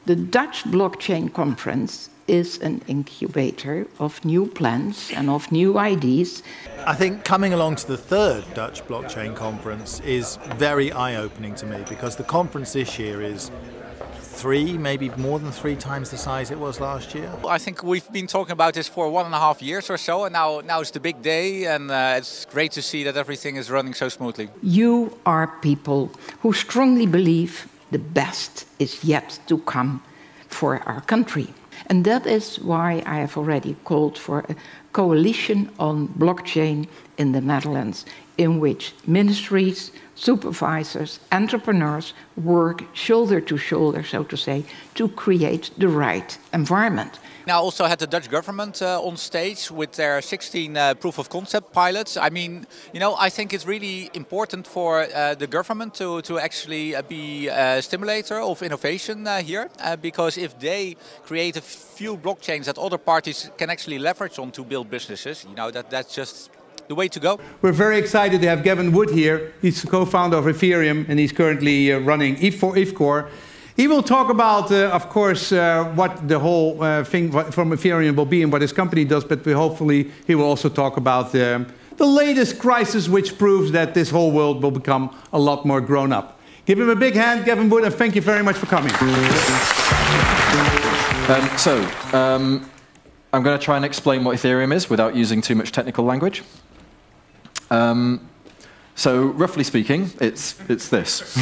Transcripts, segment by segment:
The Dutch Blockchain Conference is an incubator of new plans and of new ideas. I think coming along to the third Dutch Blockchain Conference is very eye-opening to me, because the conference this year is maybe more than 3 times the size it was last year. I think we've been talking about this for 1.5 years or so, and now it's the big day, and it's great to see that everything is running so smoothly. You are people who strongly believe the best is yet to come for our country. And that is why I have already called for a coalition on blockchain in the Netherlands, in which ministries, supervisors, entrepreneurs work shoulder to shoulder, so to say, to create the right environment. Now also had the Dutch government on stage with their 16 proof of concept pilots. I mean, you know, I think it's really important for the government to actually be a stimulator of innovation here, because if they create a few blockchains that other parties can actually leverage on to build businesses, you know, that's just the way to go. We're very excited to have Gavin Wood here. He's the co-founder of Hyperion, and he's currently running IFCore. He will talk about, of course, what the whole thing from Hyperion will be and what his company does, but hopefully he will also talk about the latest crisis, which proves that this whole world will become a lot more grown up. Give him a big hand, Gavin Wood, and thank you very much for coming. I'm going to try and explain what Ethereum is without using too much technical language. So roughly speaking, it's this.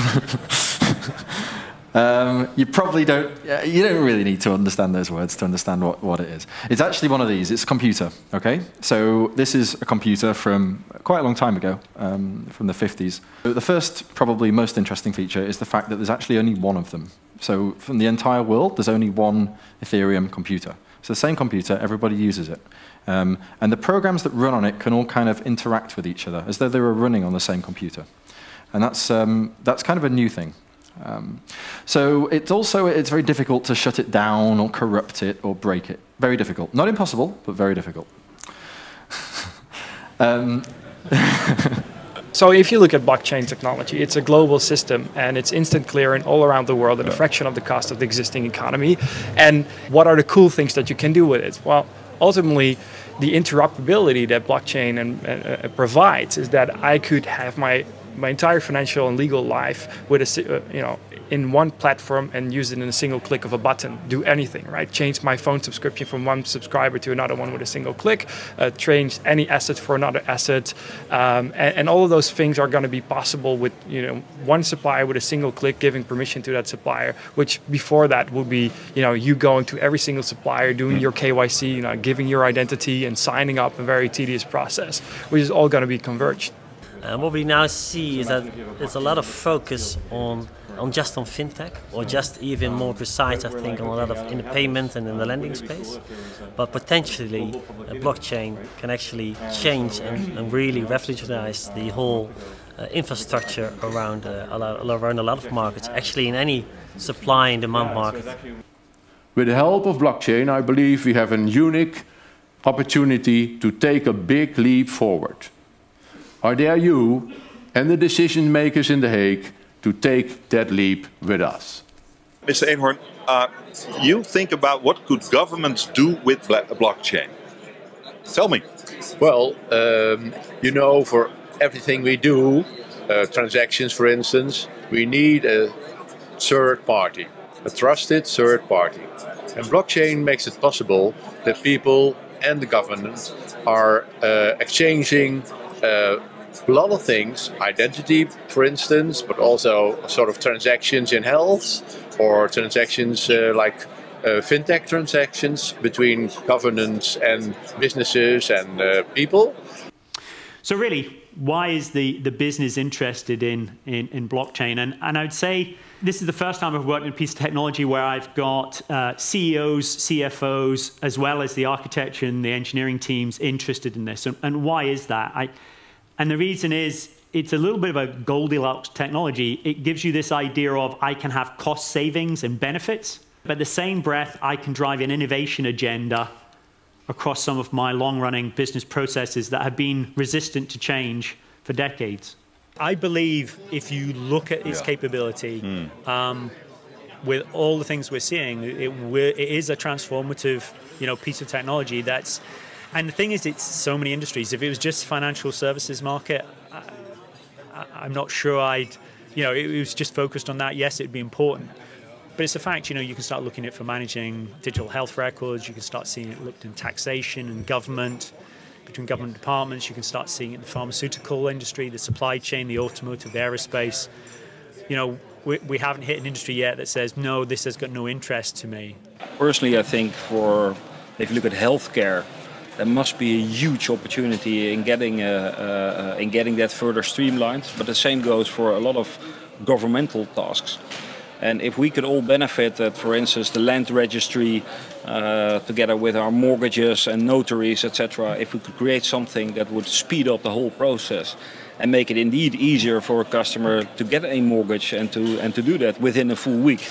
You probably don't really need to understand those words to understand what it is. It's actually one of these. It's a computer, okay? So this is a computer from quite a long time ago, from the 50s. The first, probably most interesting feature is the fact that there's actually only one of them. So from the entire world, there's only one Ethereum computer. So the same computer, everybody uses it. And the programs that run on it can all kind of interact with each other as though they were running on the same computer. And that's kind of a new thing. So it's very difficult to shut it down or corrupt it or break it. Very difficult. Not impossible, but very difficult. So if you look at blockchain technology, it's a global system and it's instant clearing all around the world at a fraction of the cost of the existing economy. And what are the cool things that you can do with it? Well, ultimately, the interoperability that blockchain provides is that I could have my entire financial and legal life with in one platform and use it in a single click of a button. Do anything, right? Change my phone subscription from one subscriber to another one with a single click. Change any asset for another asset, and all of those things are going to be possible with one supplier with a single click, giving permission to that supplier. Which before that would be you going to every single supplier, doing your KYC, giving your identity and signing up, a very tedious process, which is all going to be converged. What we now see is that there's a lot of focus on fintech, or just even more precise, I think, on a lot of in the payment and in the lending space. But potentially, a blockchain can actually change and really revolutionize the whole infrastructure around a lot of markets, actually in any supply and demand market. With the help of blockchain, I believe we have a unique opportunity to take a big leap forward. I dare you and the decision makers in The Hague to take that leap with us. Mr. Eenhoorn, you think about what could governments do with blockchain? Tell me. Well, for everything we do, transactions for instance, we need a third party, a trusted third party. And blockchain makes it possible that people and the government are exchanging a lot of things, identity for instance, but also sort of transactions in health, or transactions like fintech transactions between governments and businesses and people. So really, why is the business interested in blockchain? And I would say this is the first time I've worked in a piece of technology where I've got CEOs, CFOs, as well as the architecture and the engineering teams interested in this. And why is that? And the reason is, it's a little bit of a Goldilocks technology. It gives you this idea of I can have cost savings and benefits, but at the same breath, I can drive an innovation agenda across some of my long-running business processes that have been resistant to change for decades. I believe if you look at its capability, with all the things we're seeing, it is a transformative, piece of technology that's. And the thing is, it's so many industries. If it was just financial services market, I'm not sure it was just focused on that. Yes, it'd be important. But it's a fact, you can start looking at it for managing digital health records. You can start seeing it looked in taxation and government, between government departments. You can start seeing it in the pharmaceutical industry, the supply chain, the automotive, the aerospace. We haven't hit an industry yet that says, no, this has got no interest to me. Personally, I think if you look at healthcare, there must be a huge opportunity in getting that further streamlined. But the same goes for a lot of governmental tasks. And if we could all benefit that, for instance, the land registry, together with our mortgages and notaries, etc., if we could create something that would speed up the whole process and make it indeed easier for a customer to get a mortgage and to do that within a full week,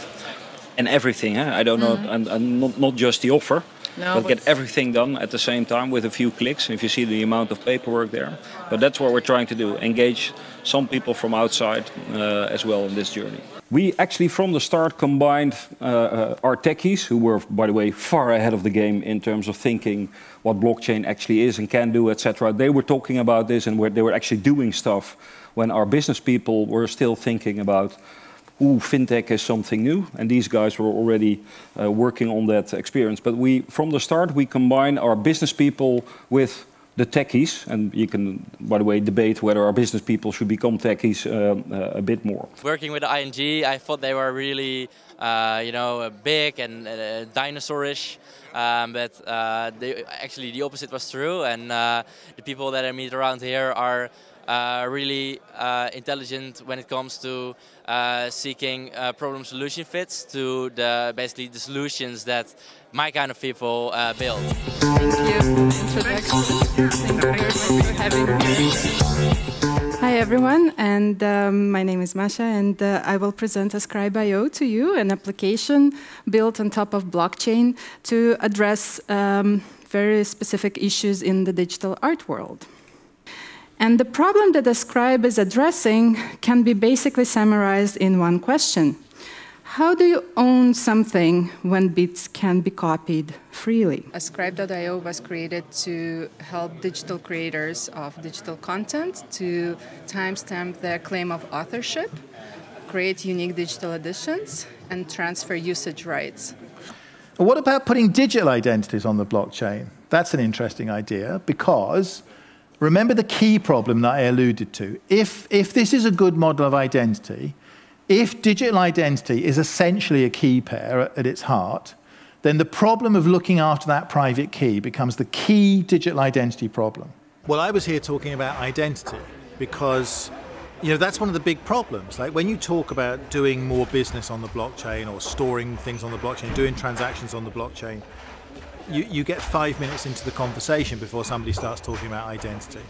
and everything, I don't know, and not just the offer. No, but get everything done at the same time with a few clicks, if you see the amount of paperwork there. But that's what we're trying to do, engage some people from outside as well in this journey. We actually from the start combined our techies, who were, by the way, far ahead of the game in terms of thinking what blockchain actually is and can do, etc. They were talking about this and they were actually doing stuff when our business people were still thinking about fintech is something new, and these guys were already working on that experience. But from the start, we combine our business people with the techies, and you can, by the way, debate whether our business people should become techies a bit more. Working with ING, I thought they were really, big and dinosaurish. But actually the opposite was true, and the people that I meet around here are really intelligent when it comes to seeking problem solution fits to basically the solutions that my kind of people build. Thank you. Introduction. Thank you very much for having me. Hi everyone, and my name is Masha, and I will present Ascribe.io to you, an application built on top of blockchain to address very specific issues in the digital art world. And the problem that Ascribe is addressing can be basically summarized in one question. How do you own something when bits can be copied freely? Ascribe.io was created to help digital creators of digital content to timestamp their claim of authorship, create unique digital editions, and transfer usage rights. What about putting digital identities on the blockchain? That's an interesting idea, because remember the key problem that I alluded to. If this is a good model of identity, if digital identity is essentially a key pair at its heart, then the problem of looking after that private key becomes the key digital identity problem. Well, I was here talking about identity because, that's one of the big problems. Like when you talk about doing more business on the blockchain or storing things on the blockchain, doing transactions on the blockchain, you get 5 minutes into the conversation before somebody starts talking about identity.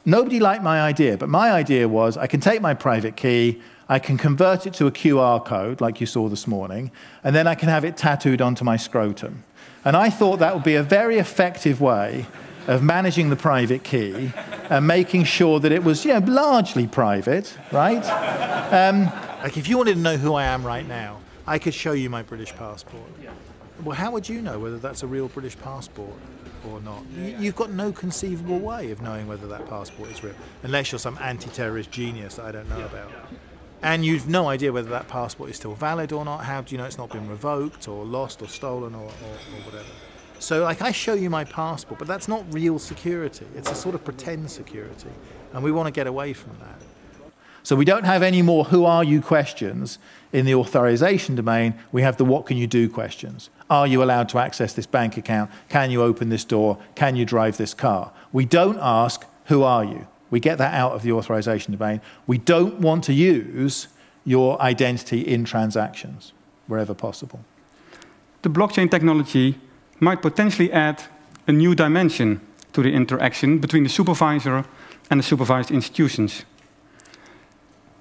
Nobody liked my idea, but my idea was I can take my private key, I can convert it to a QR code, like you saw this morning, and then I can have it tattooed onto my scrotum. And I thought that would be a very effective way of managing the private key and making sure that it was, largely private, right? Like if you wanted to know who I am right now, I could show you my British passport. Well, how would you know whether that's a real British passport or not? You've got no conceivable way of knowing whether that passport is real, unless you're some anti-terrorist genius that I don't know about. And you've no idea whether that passport is still valid or not. How do you know it's not been revoked or lost or stolen or whatever? So, like, I show you my passport, but that's not real security. It's a sort of pretend security, and we want to get away from that. So we don't have any more who are you questions in the authorization domain. We have the what can you do questions. Are you allowed to access this bank account? Can you open this door? Can you drive this car? We don't ask who are you. We get that out of the authorization domain. We don't want to use your identity in transactions wherever possible. The blockchain technology might potentially add a new dimension to the interaction between the supervisor and the supervised institutions.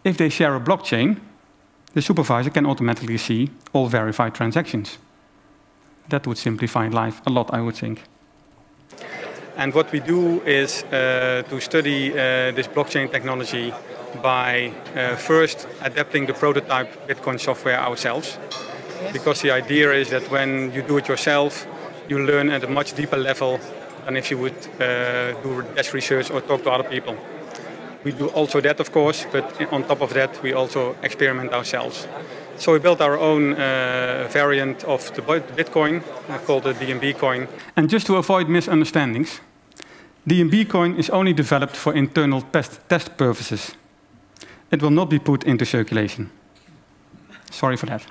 If they share a blockchain, the supervisor can automatically see all verified transactions. That would simplify life a lot, I would think. And what we do is to study this blockchain technology by first adapting the prototype Bitcoin software ourselves. Because the idea is that when you do it yourself, you learn at a much deeper level than if you would do desk research or talk to other people. We do also that, of course, but on top of that, we also experiment ourselves. So we built our own variant of the Bitcoin called the DNB coin. And just to avoid misunderstandings, DNB coin is only developed for internal test purposes. It will not be put into circulation. Sorry for that.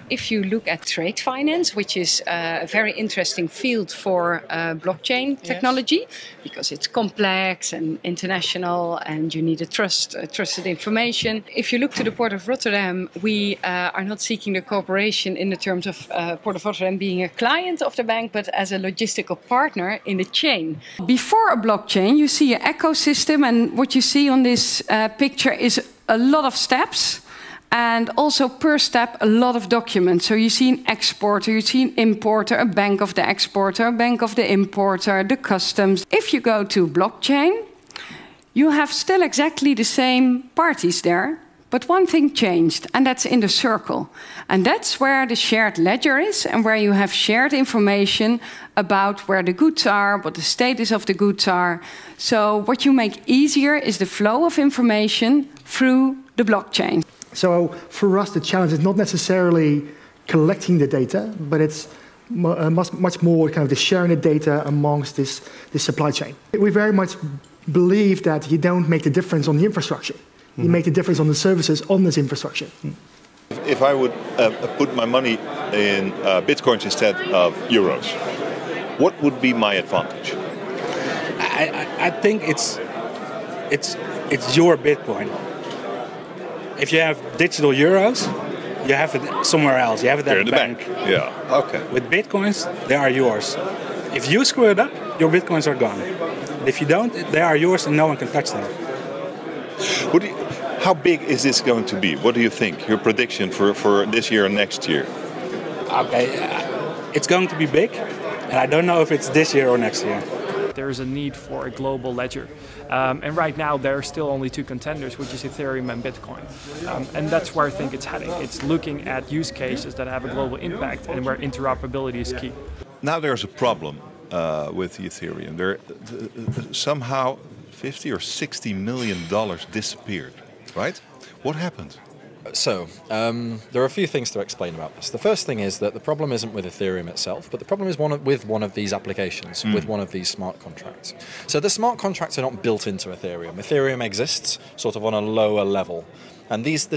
If you look at trade finance, which is a very interesting field for blockchain technology, because it's complex and international and you need a trusted information. If you look to the Port of Rotterdam, we are not seeking the cooperation in the terms of Port of Rotterdam being a client of the bank, but as a logistical partner in the chain. Before a blockchain, you see an ecosystem, and what you see on this picture is a lot of steps. And also per step, a lot of documents. So you see an exporter, you see an importer, a bank of the exporter, a bank of the importer, the customs. If you go to blockchain, you have still exactly the same parties there, but one thing changed, and that's in the circle. And that's where the shared ledger is, and where you have shared information about where the goods are, what the status of the goods are. So what you make easier is the flow of information through the blockchain. So for us, the challenge is not necessarily collecting the data, but it's much more kind of the sharing the data amongst this supply chain. We very much believe that you don't make the difference on the infrastructure. You make the difference on the services on this infrastructure. If I would put my money in Bitcoins instead of euros, what would be my advantage? I think it's your Bitcoin. If you have digital euros, you have it somewhere else. You have it at the bank. Yeah. Okay. With Bitcoins, they are yours. If you screw it up, your Bitcoins are gone. If you don't, they are yours and no one can touch them. How big is this going to be? What do you think? Your prediction for this year and next year? Okay, it's going to be big, and I don't know if it's this year or next year. There is a need for a global ledger. And right now there are still only two contenders, which is Ethereum and Bitcoin. And that's where I think it's heading. It's looking at use cases that have a global impact and where interoperability is key. Now there's a problem with Ethereum. Somehow $50 or $60 million disappeared, right? What happened? So, there are a few things to explain about this. The first thing is that the problem isn't with Ethereum itself, but the problem is with one of these applications, with one of these smart contracts. So the smart contracts are not built into Ethereum. Ethereum exists sort of on a lower level. And these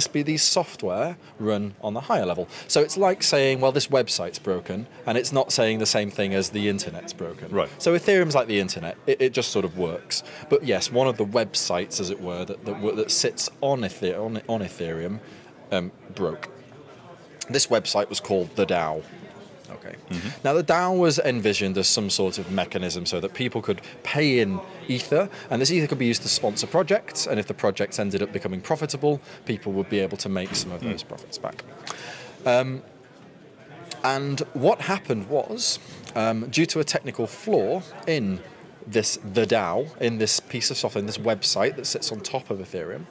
software run on the higher level. So it's like saying, well, this website's broken, and it's not saying the same thing as the internet's broken. Right. So Ethereum's like the internet. It just sort of works. But yes, one of the websites, as it were, that sits on Ethereum broke. This website was called the DAO. Okay. Now the DAO was envisioned as some sort of mechanism so that people could pay in Ether, and this Ether could be used to sponsor projects, and if the projects ended up becoming profitable, people would be able to make some of those profits back. And what happened was, due to a technical flaw in the DAO, in this piece of software, in this website that sits on top of Ethereum,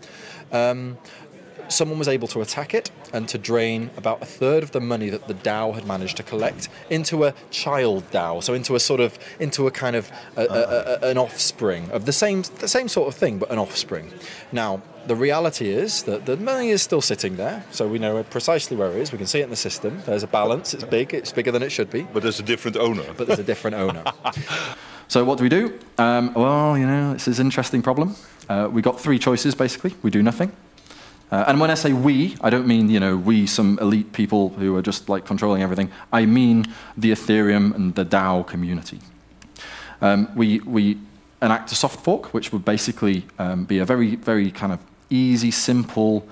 someone was able to attack it and to drain about 1/3 of the money that the DAO had managed to collect into a child DAO, so into a kind of an offspring of the same sort of thing, but an offspring. Now, the reality is that the money is still sitting there, so we know precisely where it is. We can see it in the system. There's a balance. It's big. It's bigger than it should be. But there's a different owner. But there's a different owner. So what do we do? Well, you know, this is an interesting problem. We got 3 choices, basically. We do nothing. And when I say we, I don't mean, you know, we, some elite people who are just like controlling everything. I mean the Ethereum and the DAO community. We enact a soft fork, which would basically be a very, very kind of easy, simple,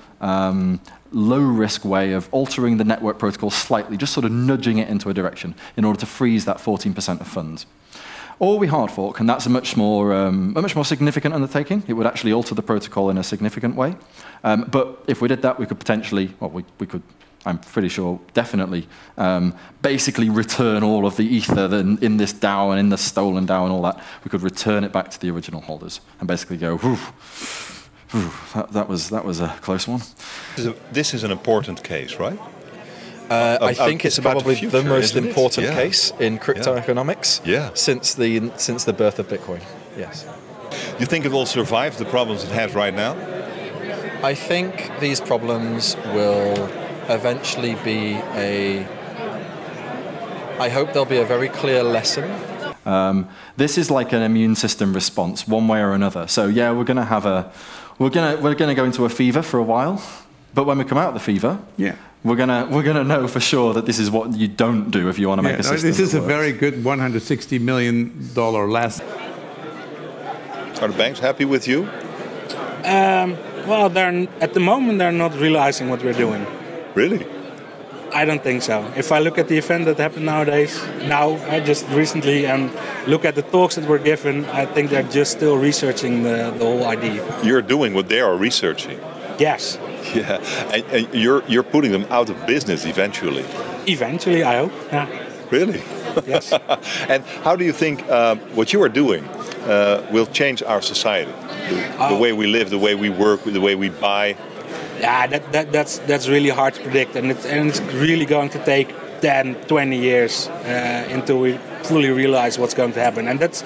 low-risk way of altering the network protocol slightly, just sort of nudging it into a direction in order to freeze that 14% of funds. Or we hard fork, and that's a much more significant undertaking. It would actually alter the protocol in a significant way. But if we did that, we could potentially, well, we could, I'm pretty sure, definitely, basically return all of the Ether in this DAO and in the stolen DAO and all that. We could return it back to the original holders and basically go, That was a close one. This is an important case, right? I think it's probably the most important Yeah. case in crypto-economics since the birth of Bitcoin. Yes. You think it will survive the problems it has right now? I think these problems will eventually be I hope there'll be a very clear lesson. This is like an immune system response, one way or another. So yeah, we're gonna go into a fever for a while, but when we come out of the fever, we're gonna know for sure that this is what you don't do if you want to make a system. This is that a works. very good $160 million lesson. Are the banks happy with you? Well, at the moment they're not realizing what we're doing. Really? I don't think so. If I look at the event that happened just recently, and look at the talks that were given, I think they're just still researching the whole idea. You're doing what they are researching. Yes. Yeah, and you're putting them out of business eventually. Eventually, I hope. Yeah. Really? Yes. And how do you think what you are doing will change our society? The way we live, the way we work, the way we buy? Yeah, that's really hard to predict, and it's really going to take 10, 20 years until we fully realize what's going to happen. And that's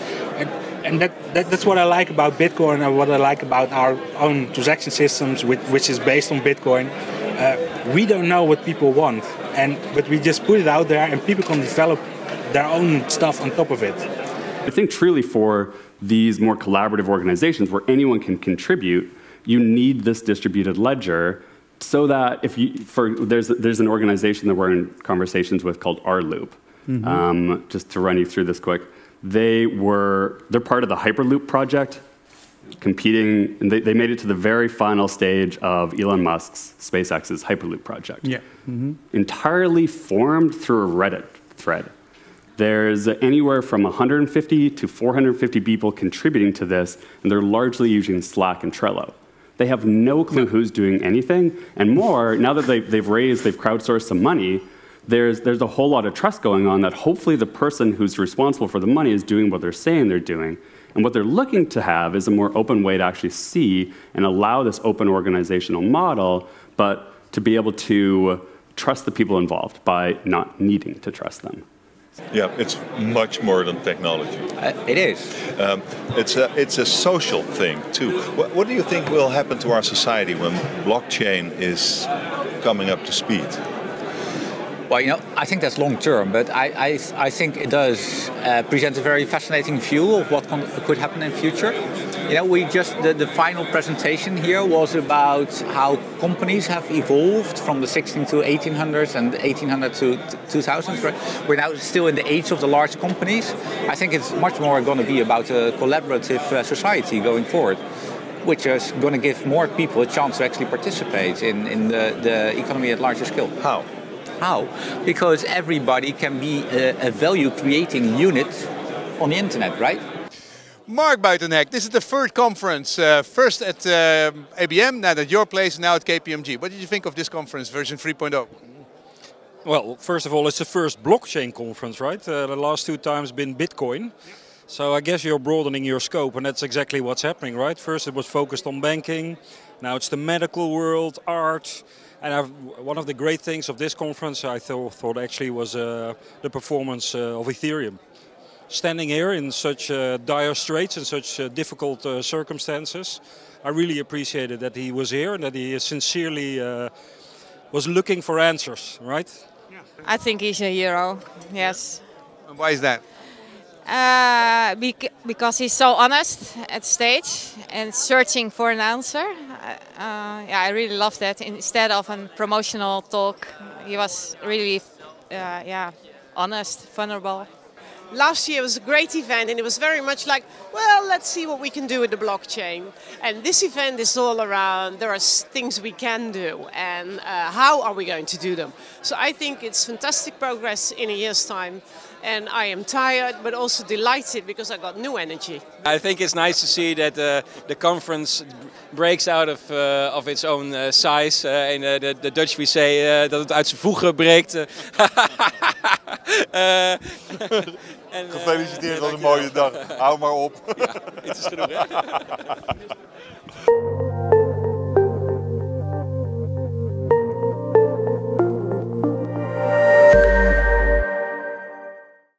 what I like about Bitcoin, and what I like about our own transaction systems, which is based on Bitcoin. We don't know what people want, but we just put it out there, and people can develop their own stuff on top of it. I think truly for these more collaborative organizations where anyone can contribute, you need this distributed ledger so that there's an organization that we're in conversations with called RLoop. Just to run you through this quick, they're part of the Hyperloop project, competing, and they made it to the very final stage of Elon Musk's SpaceX's Hyperloop project. Yeah. Entirely formed through a Reddit thread. There's anywhere from 150 to 450 people contributing to this, and they're largely using Slack and Trello. They have no clue who's doing anything, and more, now that they've crowdsourced some money, there's a whole lot of trust going on that hopefully the person who's responsible for the money is doing what they're saying they're doing. And what they're looking to have is a more open way to actually see and allow this open organizational model, but to be able to trust the people involved by not needing to trust them. Yeah, it's much more than technology. It is. It's a social thing too. What do you think will happen to our society when blockchain is coming up to speed? Well, I think that's long term, but I think it does present a very fascinating view of what could happen in the future. The final presentation here was about how companies have evolved from the 16 to 1800s and 1800 to 2000s. We're now still in the age of the large companies. I think it's much more going to be about a collaborative society going forward, which is going to give more people a chance to actually participate in the economy at larger scale. How? How? Because everybody can be a value-creating unit on the internet, right? Mark Buitenhek, this is the third conference, first at ABM, then at your place, now at KPMG. What did you think of this conference, version 3.0? Well, first of all, it's the first blockchain conference, right? The last two times been Bitcoin. So I guess you're broadening your scope, and that's exactly what's happening, right? First it was focused on banking, now it's the medical world, art. And one of the great things of this conference, I thought actually, was the performance of Ethereum. Standing here in such dire straits and such difficult circumstances, I really appreciated that he was here and that he sincerely was looking for answers, right? Yeah. I think he's a hero, yes. And why is that? Because he's so honest at stage and searching for an answer. I really love that. Instead of a promotional talk, he was really honest, vulnerable. Last year was a great event, and it was very much like, well, let's see what we can do with the blockchain. And this event is all around, there are things we can do, and how are we going to do them? So I think it's fantastic progress in a year's time. And I am tired, but also delighted because I got new energy. I think it's nice to see that the conference breaks out of its own size. In the Dutch we say dat het uit zijn voegen breekt. Gefeliciteerd, wat een mooie dag. Hou maar op. Ja, het is genoeg, hè?